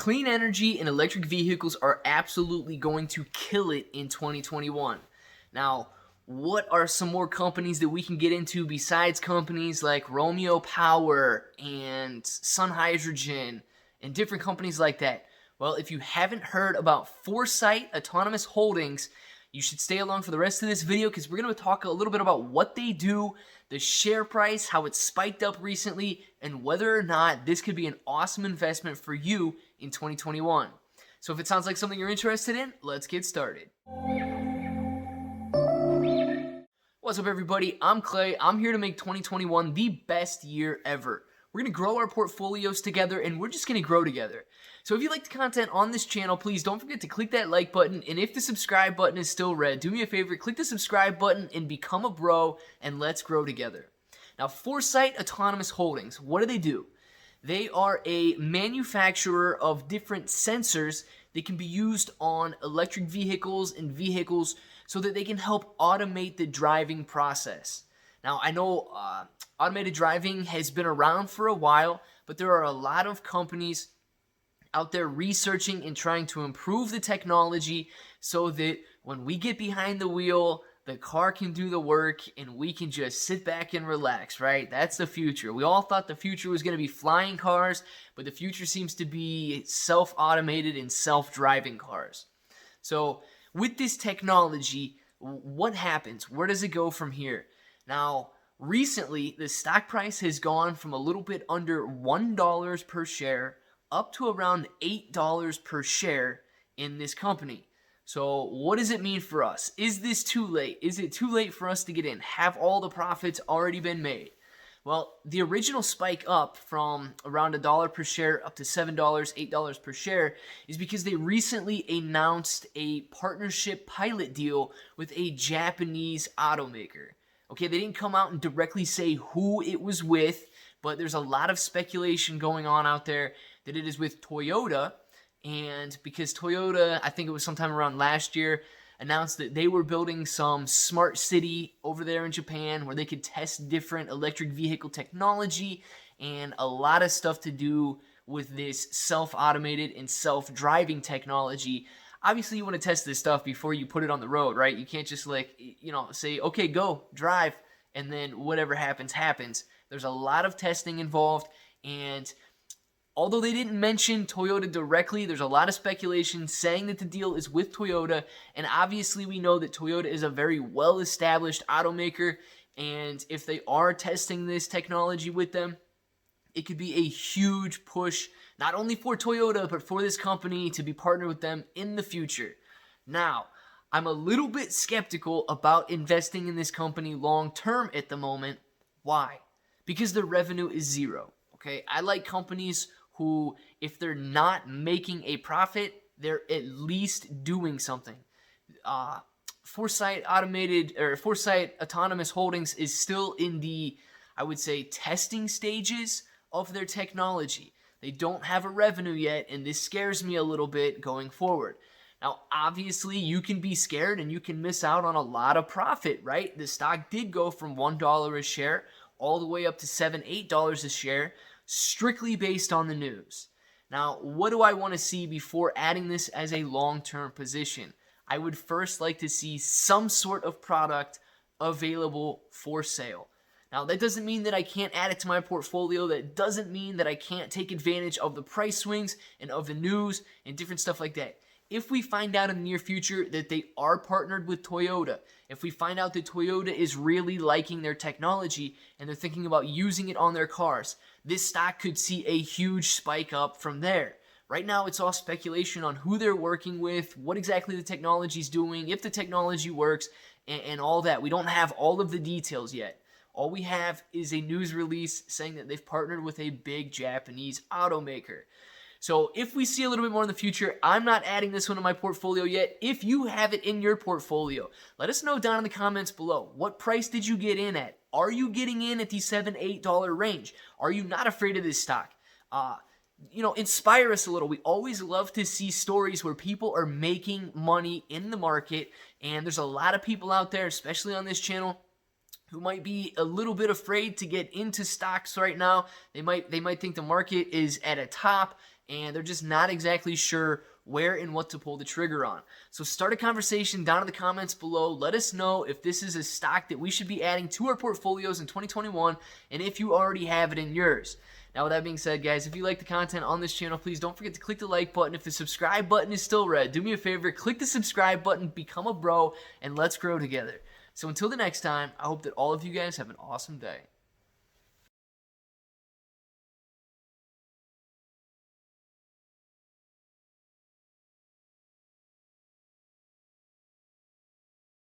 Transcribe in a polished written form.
Clean energy and electric vehicles are absolutely going to kill it in 2021. Now, what are some more companies that we can get into besides companies like Romeo Power and Sun Hydrogen and different companies like that? Well, if you haven't heard about Foresight Autonomous Holdings, you should stay along for the rest of this video because we're going to talk a little bit about what they do, the share price, how it's spiked up recently, and whether or not this could be an awesome investment for you in 2021. So if it sounds like something you're interested in, let's get started. What's up, everybody? I'm Clay. I'm here to make 2021 the best year ever. We're going to grow our portfolios together, and we're just going to grow together. So if you like the content on this channel, please don't forget to click that like button, and if the subscribe button is still red, do me a favor, click the subscribe button and become a bro, and let's grow together. Now, Foresight Autonomous Holdings, what do? They are a manufacturer of different sensors that can be used on electric vehicles and vehicles so that they can help automate the driving process. Now, I know automated driving has been around for a while, but there are a lot of companies out there researching and trying to improve the technology so that when we get behind the wheel, the car can do the work and we can just sit back and relax, right? That's the future. We all thought the future was going to be flying cars, but the future seems to be self-automated and self-driving cars. So with this technology, what happens? Where does it go from here? Now, recently, the stock price has gone from a little bit under $1 per share up to around $8 per share in this company. So what does it mean for us? Is this too late? Is it too late for us to get in? Have all the profits already been made? Well, the original spike up from around $1 per share up to $7, $8 per share is because they recently announced a partnership pilot deal with a Japanese automaker. Okay, they didn't come out and directly say who it was with, but there's a lot of speculation going on out there that it is with Toyota. And because Toyota, I think it was sometime around last year, announced that they were building some smart city over there in Japan where they could test different electric vehicle technology and a lot of stuff to do with this self-automated and self-driving technology. Obviously, you want to test this stuff before you put it on the road, right? You can't just say, okay, go, drive, and then whatever happens, happens. There's a lot of testing involved, and although they didn't mention Toyota directly, there's a lot of speculation saying that the deal is with Toyota, and obviously we know that Toyota is a very well-established automaker, and if they are testing this technology with them, it could be a huge push, not only for Toyota, but for this company to be partnered with them in the future. Now, I'm a little bit skeptical about investing in this company long-term at the moment. Why? Because their revenue is zero, okay? I like companies who, if they're not making a profit, they're at least doing something. Foresight Autonomous Holdings is still in the, I would say, testing stages of their technology. They don't have a revenue yet, and this scares me a little bit going forward. Now, obviously, you can be scared and you can miss out on a lot of profit, right? The stock did go from $1 a share all the way up to $7, $8 a share, strictly based on the news. Now, what do I want to see before adding this as a long-term position? I would first like to see some sort of product available for sale. Now, that doesn't mean that I can't add it to my portfolio. That doesn't mean that I can't take advantage of the price swings and of the news and different stuff like that. If we find out in the near future that they are partnered with Toyota, if we find out that Toyota is really liking their technology and they're thinking about using it on their cars, this stock could see a huge spike up from there. Right now, it's all speculation on who they're working with, what exactly the technology is doing, if the technology works, and all that. We don't have all of the details yet. All we have is a news release saying that they've partnered with a big Japanese automaker. So if we see a little bit more in the future, I'm not adding this one to my portfolio yet. If you have it in your portfolio, let us know down in the comments below. What price did you get in at? Are you getting in at the $7, $8 range? Are you not afraid of this stock? Inspire us a little. We always love to see stories where people are making money in the market, and there's a lot of people out there, especially on this channel, who might be a little bit afraid to get into stocks right now. They might think the market is at a top and they're just not exactly sure where and what to pull the trigger on. So start a conversation down in the comments below. Let us know if this is a stock that we should be adding to our portfolios in 2021, and if you already have it in yours. Now, with that being said, guys, if you like the content on this channel, please don't forget to click the like button. If the subscribe button is still red, do me a favor, click the subscribe button, become a bro, and let's grow together. So until the next time, I hope that all of you guys have an awesome day.